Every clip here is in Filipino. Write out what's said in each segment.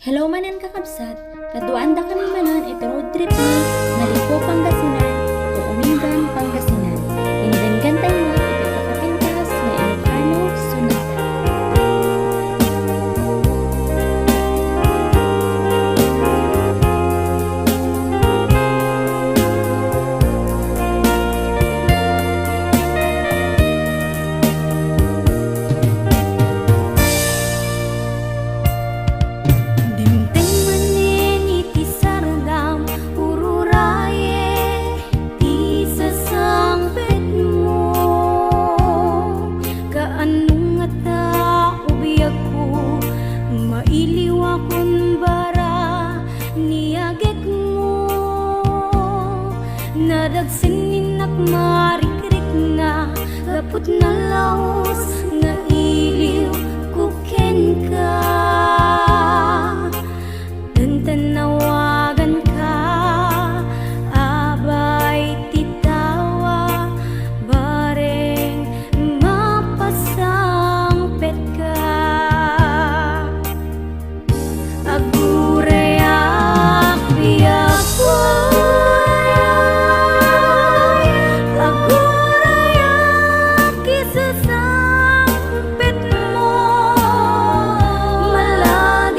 Hello manan kakabsat, kaduan da kami manan ito road trip ni Maliko, Pangasinan o Umingan, Pangasinan. Indan gantay mo ito kakapintas na Ilocano, Sonata. Dimteng manin iti sardam ururaye ti sasangpet mo kaanong ata ubiyag ko mailiwa kun bara niagek mo nadagsinig marikrik nga lapot na laos nga iliw kuken ka tanawagan ka abay titawa bareng mapasangpet ka agurayak biyak agurayak isasangpet mo malan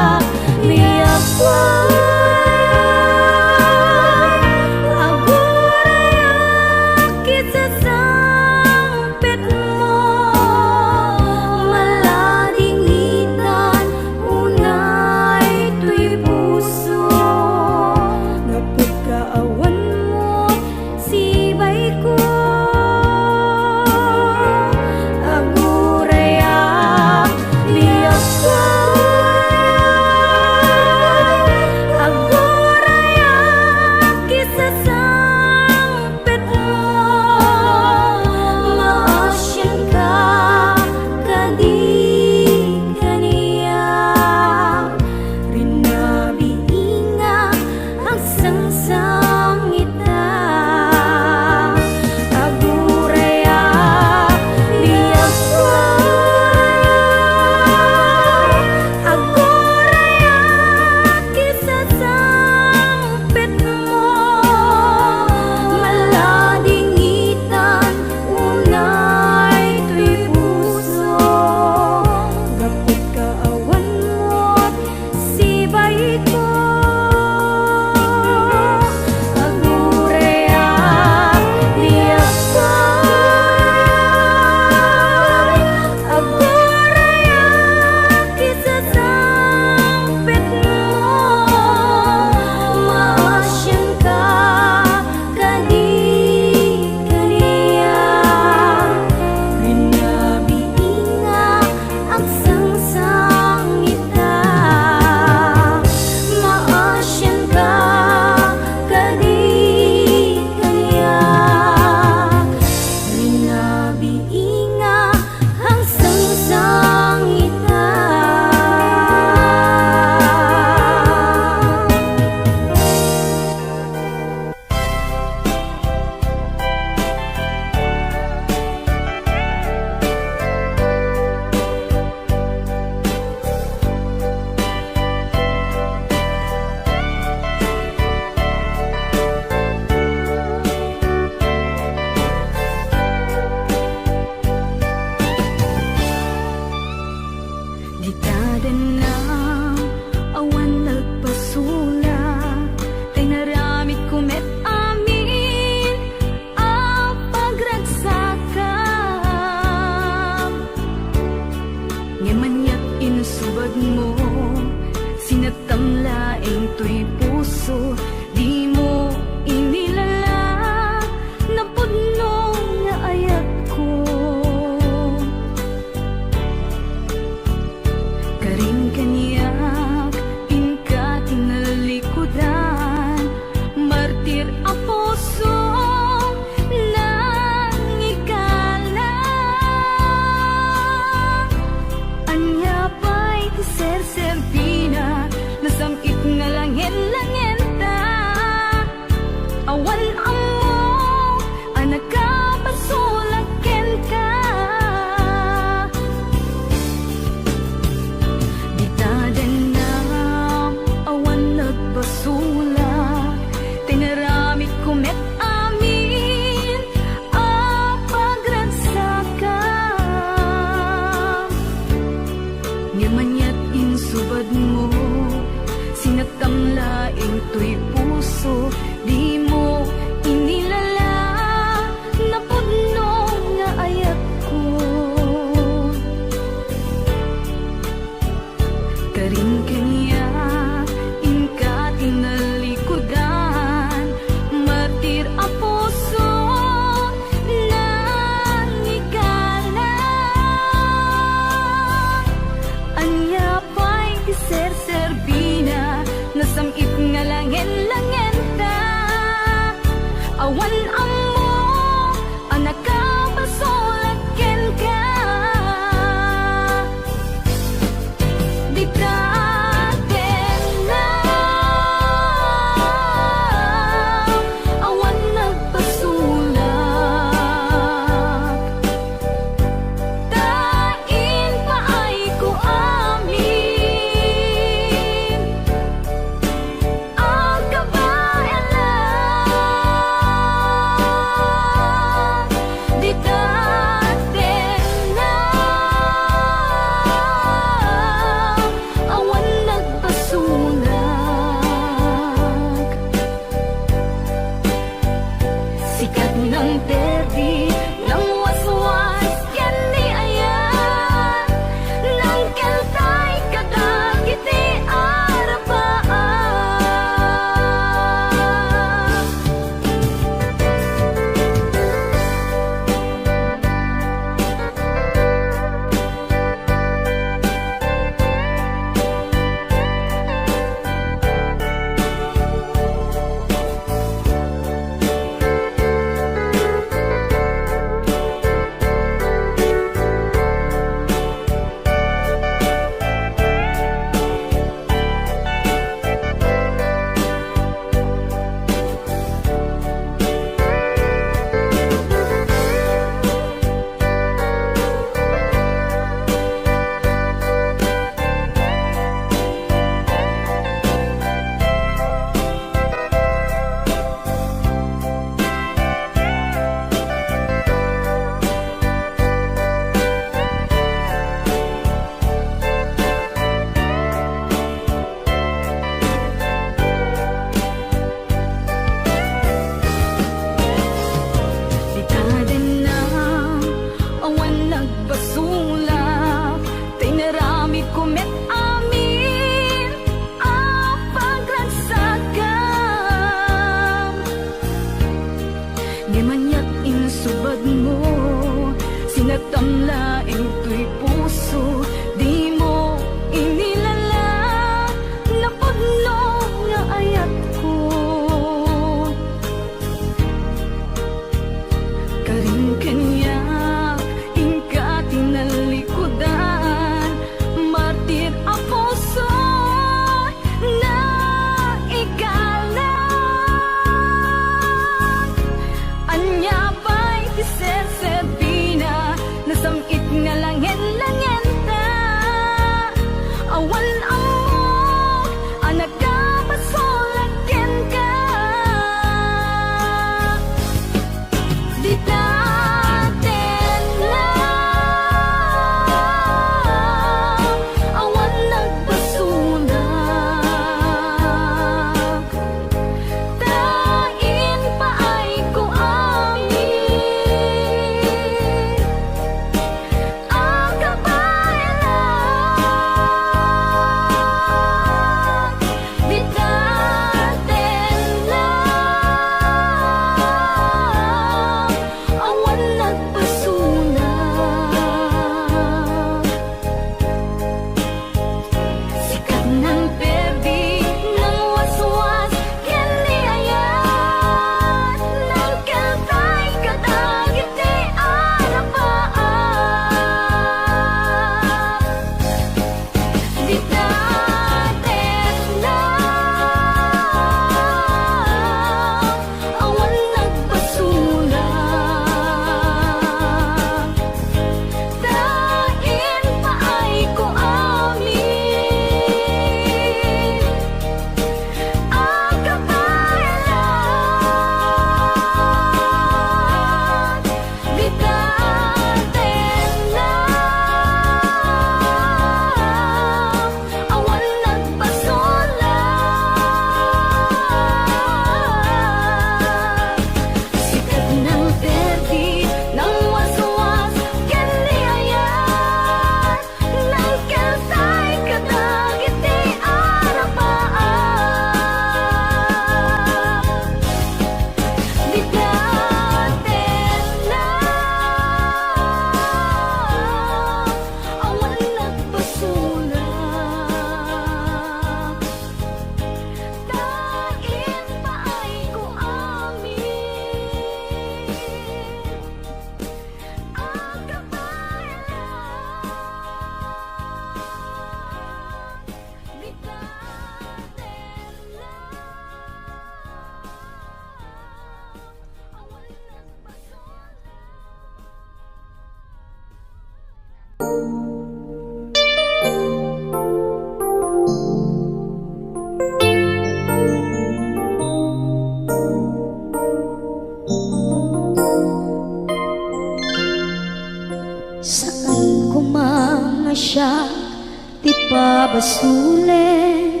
ipabasulit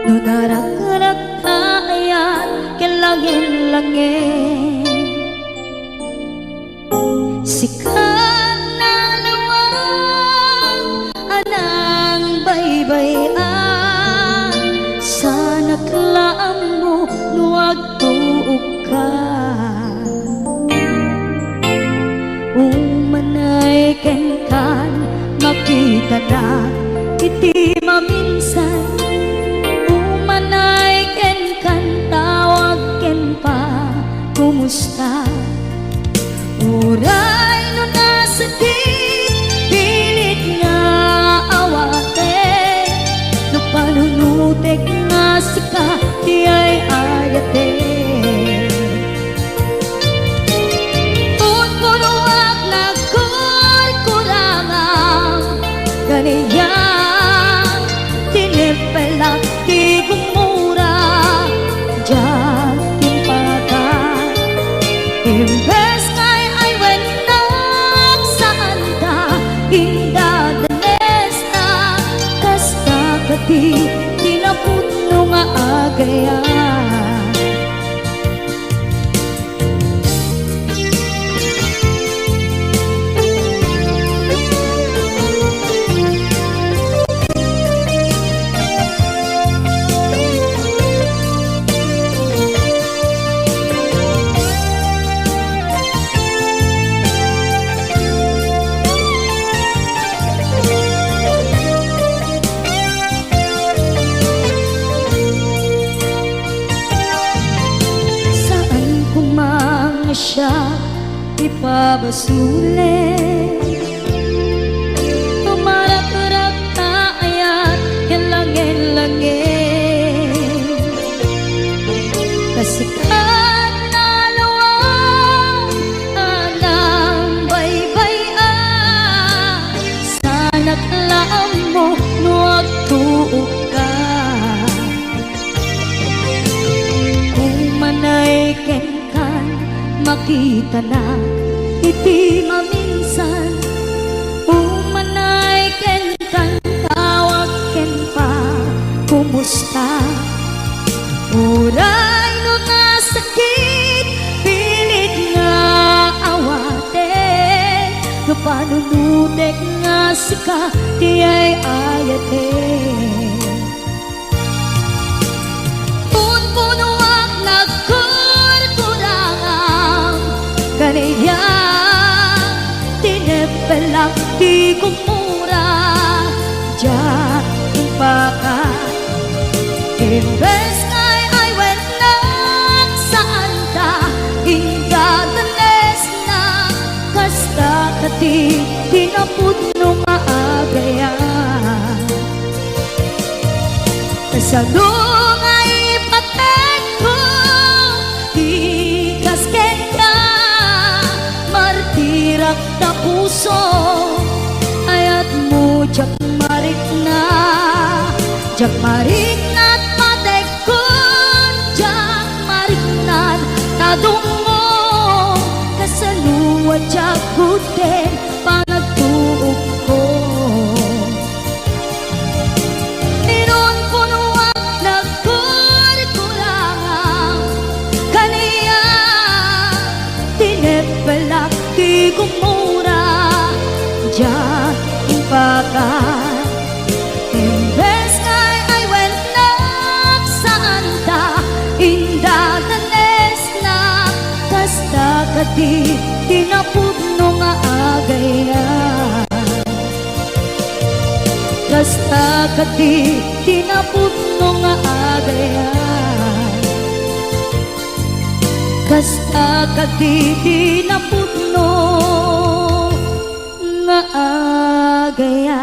no narak-arak tayan kelangin-langin sikat na lawang anang baybayan sana klaam mo nuwag tuog ka umanay kenkan makita na iti maminsan umanay kenkan tawag ken pa kumusta uray no nasakit pilit nga awate no panunutek nga sika di ay ayate unpunuak na kurkurangang ganiyang tinipelak di gumura diyan timpagan imbes kay ay wenak saan ta indadanes na kasta kati tinaputno nga agaya siya ipabasulit tumarak-rak taayat yan langin-langin kasikat na lawang anang baybayan sana't laam mo nuwag tuog ka umanay kenkan makita na iti maminsan umanay kenkan tawag ken pa kumusta uray no nasakit pilit nga awate no panunutek nga sika di ay ayate unpunuak na kaniya tinepelak di kumura diyan impaka imbes kay ay wenak saan ta indadanes na kasta kati tinaputno nga agaya kasadong ay patek ko di kasken ka martirak na puso ayat mo jak marik na at patekon jak marik na tadungo kasaluwa jak kuten panagtuog ko ninon punuak na kurkurangang kaniya tinepelak di kumura diyan impakan imbes kay ay wenak saan ta indadanes na kasta kati tinaputno nga agaya kasta kati tinaputno nga agaya kasta kati tinaputno nga agaya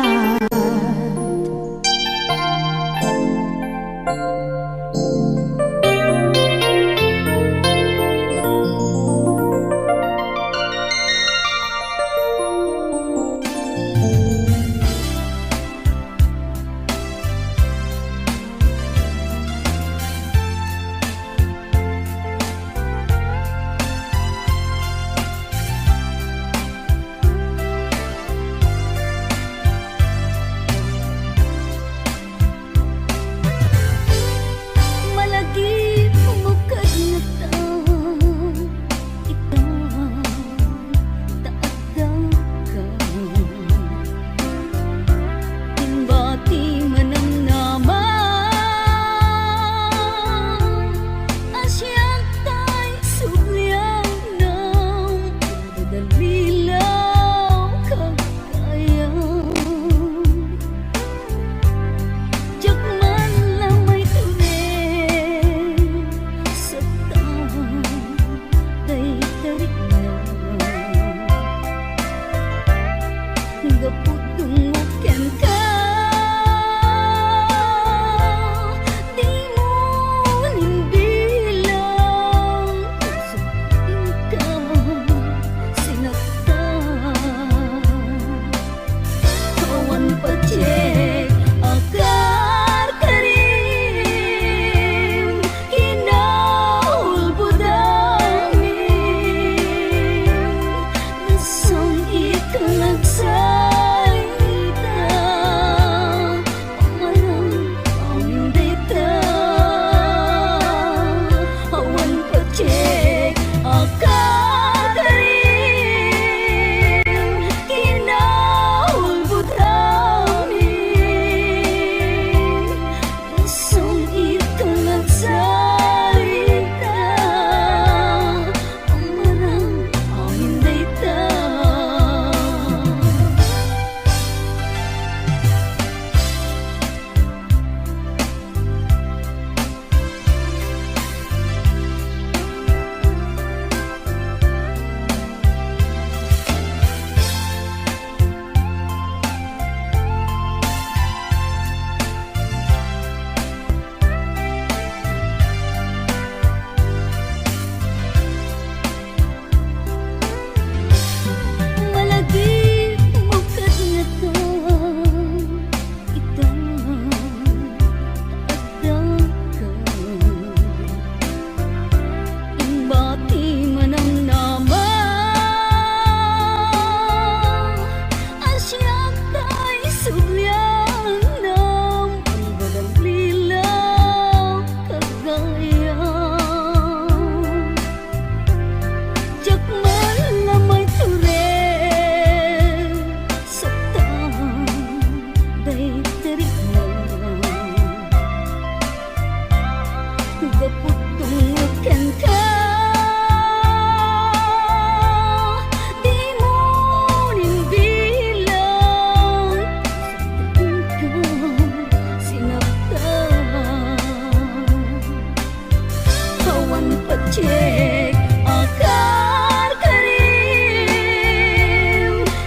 pacek akar karim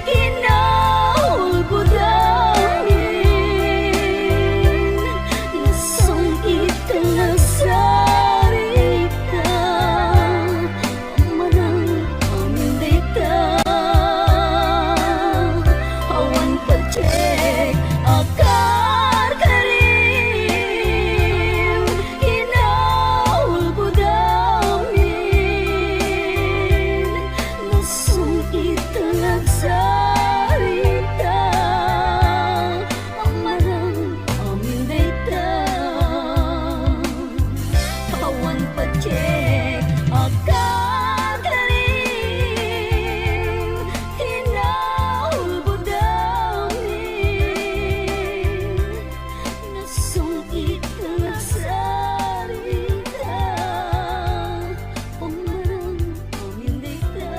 hinaul budamin nasong itang sarita manang amindita awan pacek akar karim hinaul budamin nasong itang sarita manang amindita awan pacek akar karim hinaul budamin nasong itang sarita pamarang amindita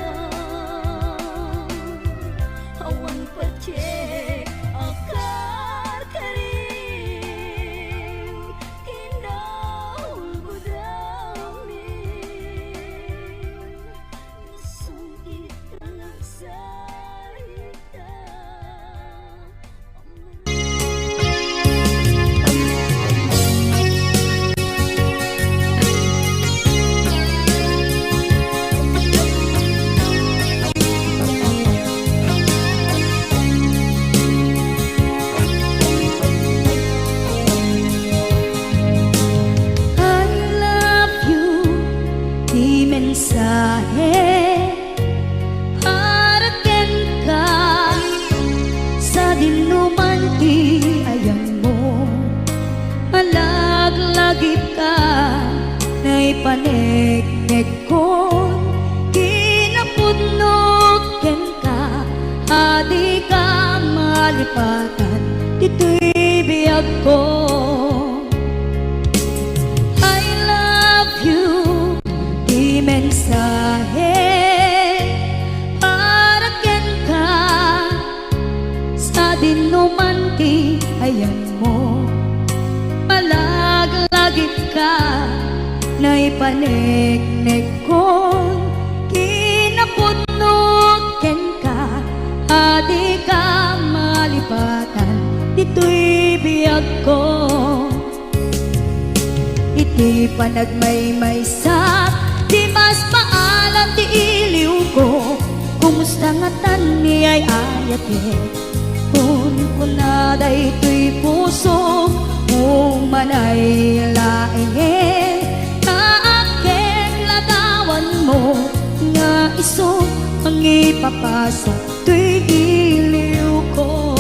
awan pacek akar karim hinaul budamin nasong itang sarita I love you, di mensahe para ken ka sa dinuman di ayang mo malaglagip ka na'y paneknek kon kinapudnot ken ka adi ka malipatan dito'y biyag ko. I love you, di mensahe para ken ka sa dinuman ti ayan mo malaglagip ka na'y paneknek kon kinapudnot ken ka adi ka malipatan dito'y biyag ko. Iti panagmaymaysa di mas maalam ti iliw ko kumusta nga tan ni ay ayate kun kunaday to'y puso kung manay laeng kaakeng ladawan mo nga iso ang ipapasa to'y iliw ko.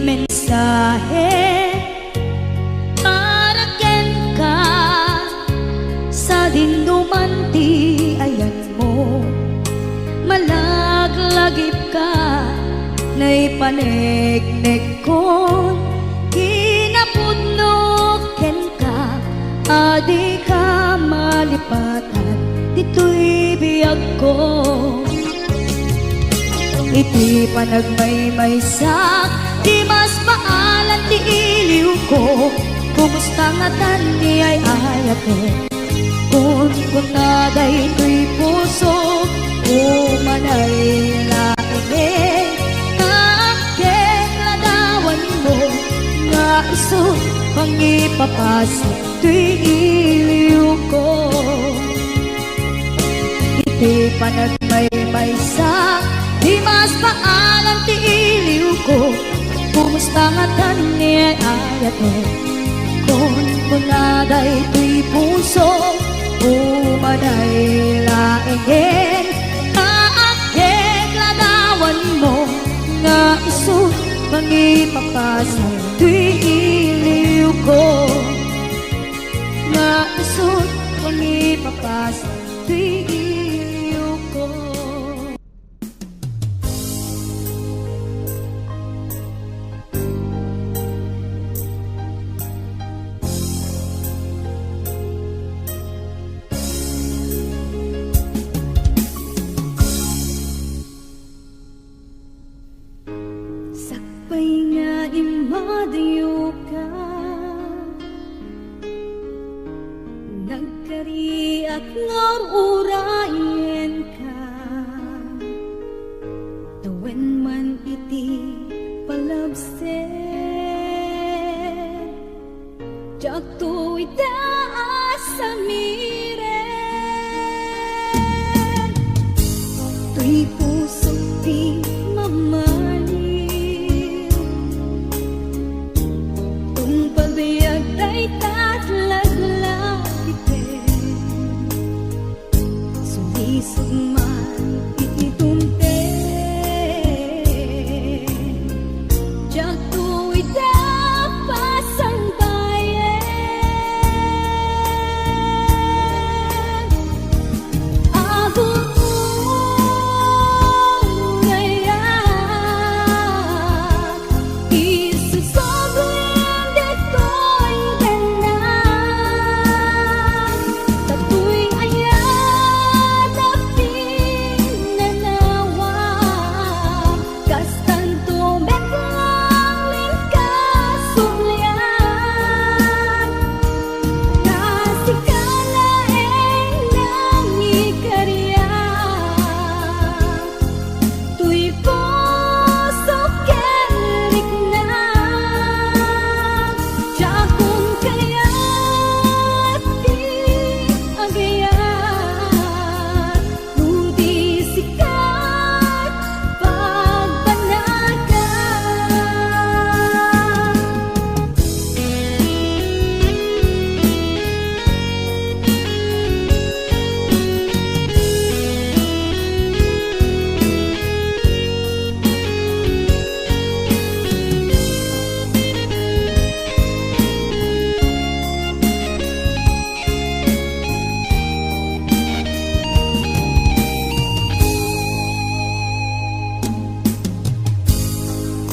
Mensahe para ken ka sa dinduman ti ayan mo malaglagip ka na'y paneknek kon kinapudnot ken ka adi ka malipatan dito'y biyag ko. Iti panagmaymaysa di mas maalan ti iliw ko kumusta nga tan ni ay ayate kun kunaday to'y puso umanay laeng kaakeng ladawan mo nga iso pangipapasa to'y iliw ko. Iti panagmaymaysa di mas maalam ti iliw ko kumusta nga tan ni ay ayate kun kunaday to'y puso umanay laeng kaakeng ladawan mo nga iso pangipapasa to'y iliw ko nga iso pangipapasa to'y iliw ko. madayo ka, nagkariak nga urayen ka, tawen man iti palabsen, jak to'y taas sa miren, to'y puso di mamaliw, kung pabiyag tay tatlaglagitin, sulisog man ititumten, jak to'y tapasang bayan.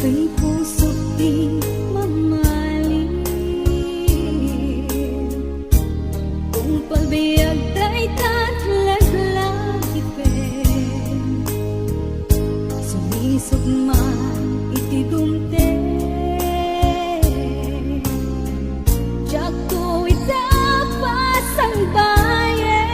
Ako'y puso't di mamaling, kung pabiyag tay tatlaglagipen, sumisog man itidumten, jak to'y tapasang bayan.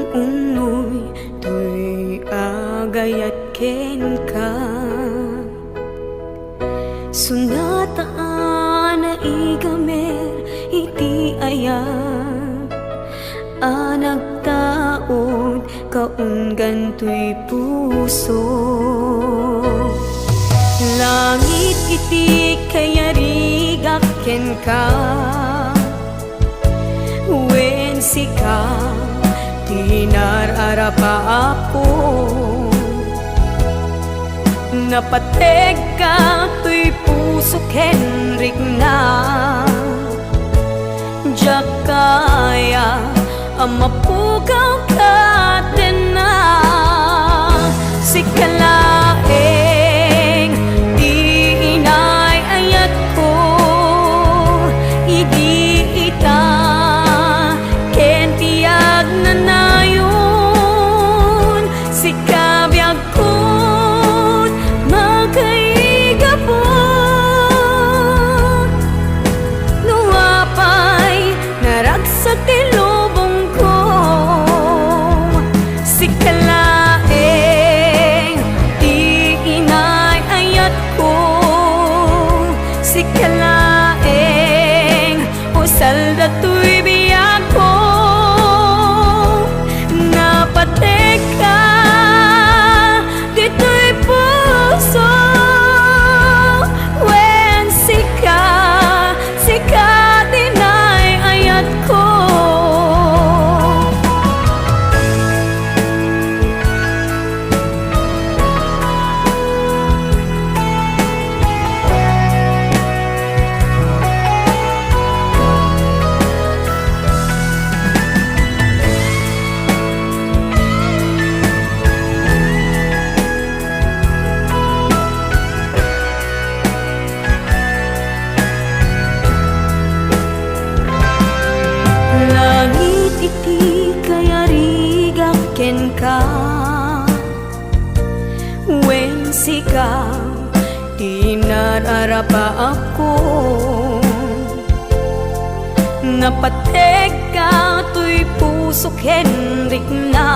Unoy to'y agayat ken ka, sunataan na igamer iti ayat, anak taod kaunggan to'y puso, langit iti kayarigak ken ka, wen sika tinararapa ako, Napateg ka tuy puso Henrik na Jakaya amapukaw ka din na si kalaeng di inay ayat ko idi ita ken tiyag na nayon si kabyag ko magkaigapon nuapay naragsak tilubong ko si kalaeng di inay ayat ko si kalaeng usal dato'y biyak ko napatek ka dito'y puso when sika dinay ayat ko langit iti kaya rigak ken ka wen sika di nararapa ako napateg ka tuy puso Henrik na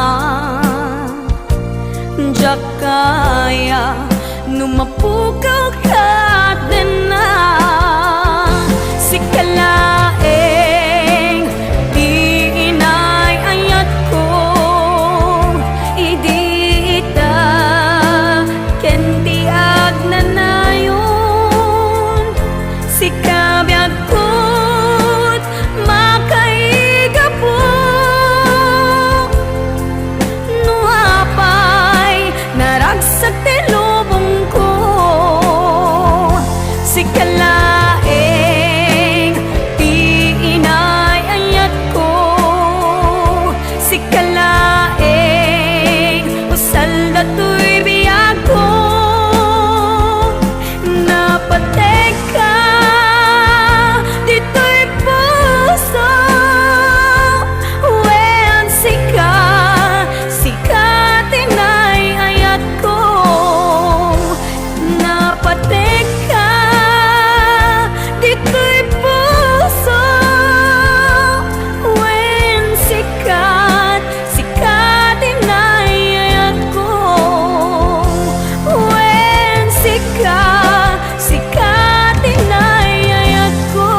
Jakaya numapukaw ka din na si kalaeng di inay ayat ko idi ita ken tiag na nayon si kabyag ko't makaigapon nuapay naragsak tilubong ko si kalaeng di inay ayat ko si kalaeng usal dato'y biyak ko napateg ka dito'y puso when sika tinay ayat ko napateg ka dito'y puso when sika tinay ayat ko when sika tinay ayat ko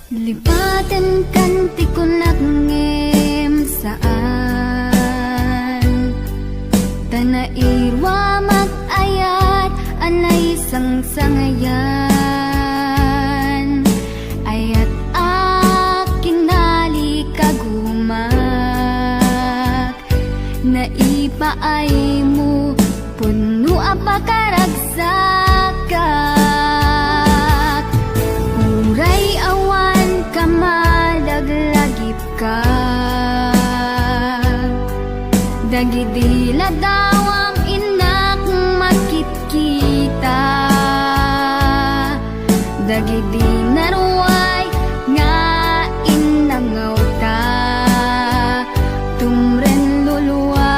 Lipatan kan ti ko nagngem saan Tanairwa mag-ayat anay sangsangayan Ayat akin nali kagumak Naipaay mo puno apakaragsakat Uray awan ka malaglagip ka Dagidila daw ang inak makit-kita Dagidi naruay nga inangaw ta Tumren luluwa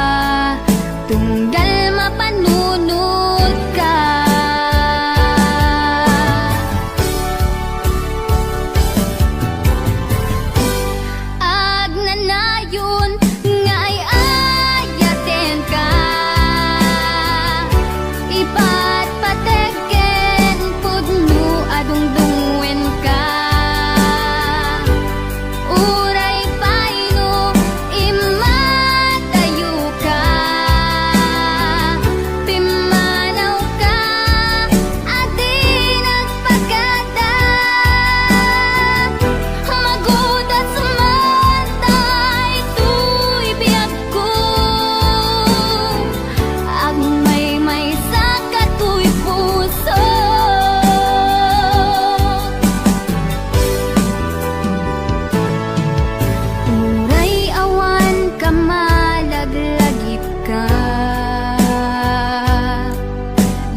tunggal mapanunod ka Agnanayon nga ay ayaten ka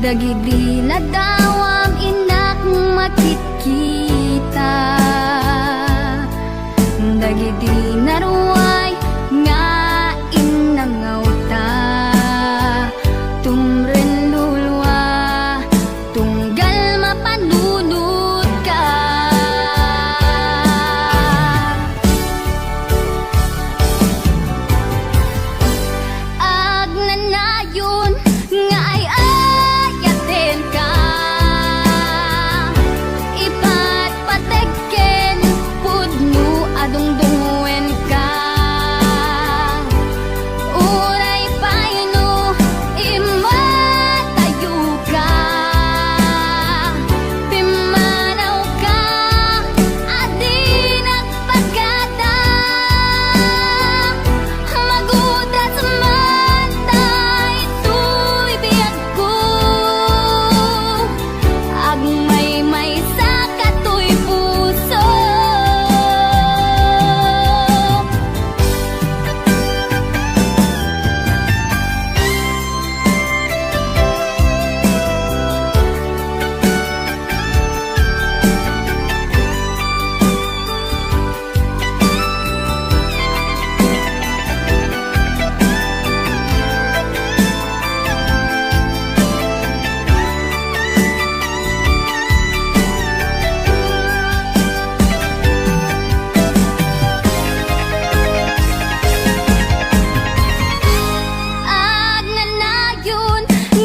Dagidi ladawam inak makikita, dagidi naruay nga inangauta, tumren lulwa tunggal mapanunod ka. Agnanayon nga ay ayaten ka, ipatpategken pudno adungdungen ka. Uray paino imatayo ka, pimanaw ka adi nagpagada, magudas man tay tuy biyag ko, agmay sa katoy puso. Agnanayon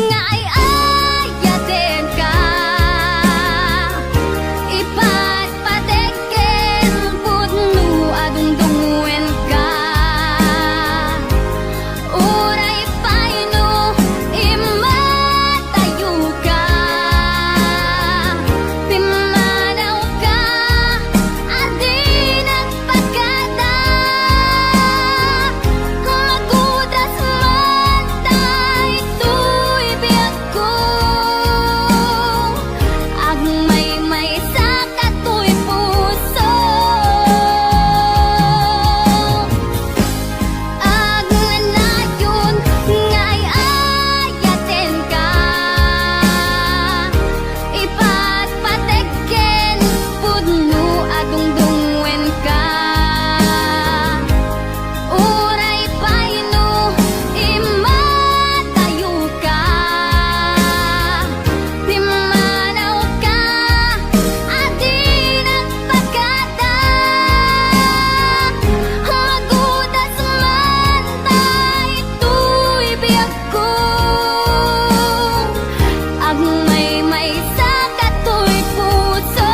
nga ay ayaten ka, ipatpategken pudno adungdungen ka. Uray paino imatayo ka, pimanaw ka adi nagpagada, magudas man tay tuy biyag ko, agmay sa katoy puso. Agnanayon nga ay ayaten ka, ipatpategken pudno adungdungen ka. Uray paino imatayo ka, pimanaw ka adi nagpagada, magudas man tay tuy biyag ko, agmay sa katoy puso.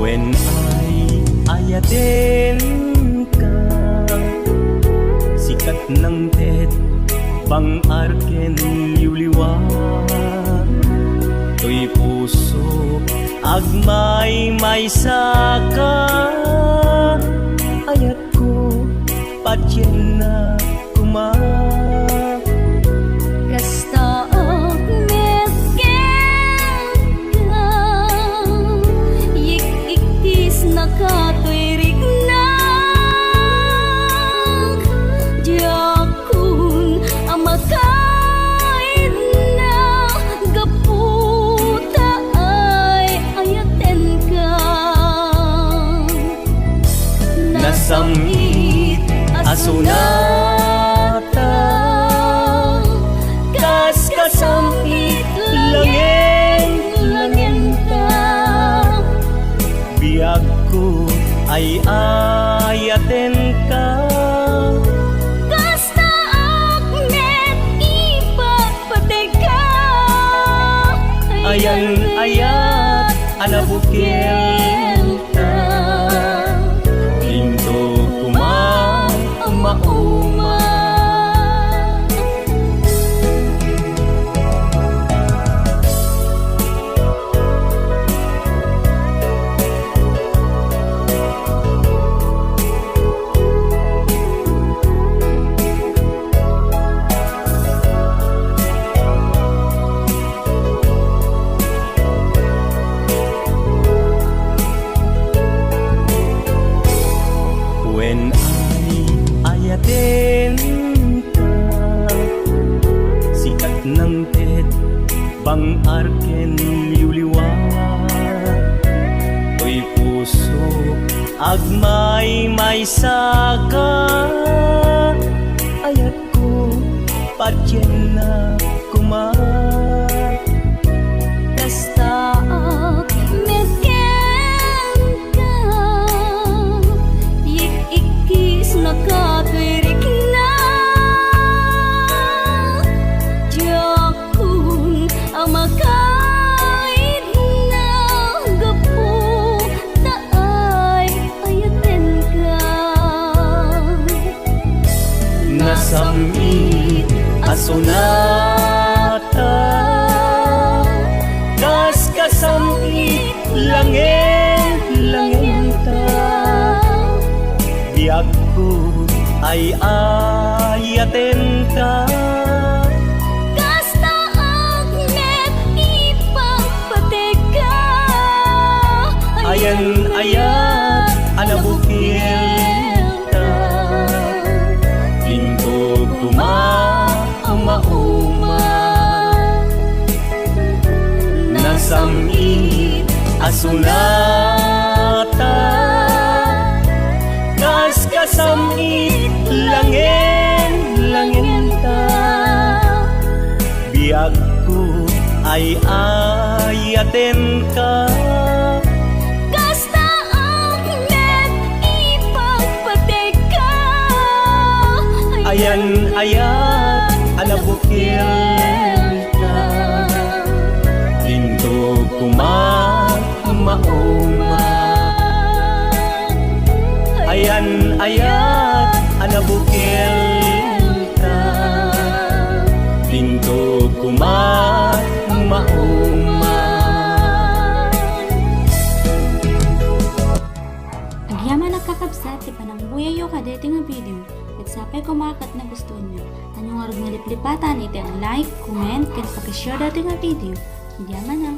When ayatin ka, sikat ng tet, pang-arken liwliwat, to'y puso, agmay saka, ayat ko, patyen na kuma. Kasta mesken ka, yik-iktis nakatoy rignak, diakun amakaid na gaputa ay ayaten ka. nasamit asunata kas kasamit langin biag ko ay ayaten ka Kasta akmet ipagpateka ayan ayat anabukil ka into kumauma when ayatin ka sikat ng ted bang arken liwliwa to'y puso agmay may saka ayat ko patyen na kumar Kasta akmet ka ikis nakatirik na Diyakun ang makait na gapo taay ayaten ka nasamit asunata kas kasamit langin biag ko ay ayaten ka Kasta akmet ipagpateka ayan ayat anabukil ka pinto kumauma nasamit asunata kas kasamit langin biag ko ay ayaten ka Kasta akmet ipagpateka ayan ayat anabukil ka pinto kumauma ayan ayat anabukil ka pinto kumauma Agyaman nakakabsat, ti panangbuyayo ka dito nga video. At sapay kumakat na gusto nyo. Anyong arog nga liplipatan, iti ang like, comment, kaya pakishare dito nga video. Agyaman na.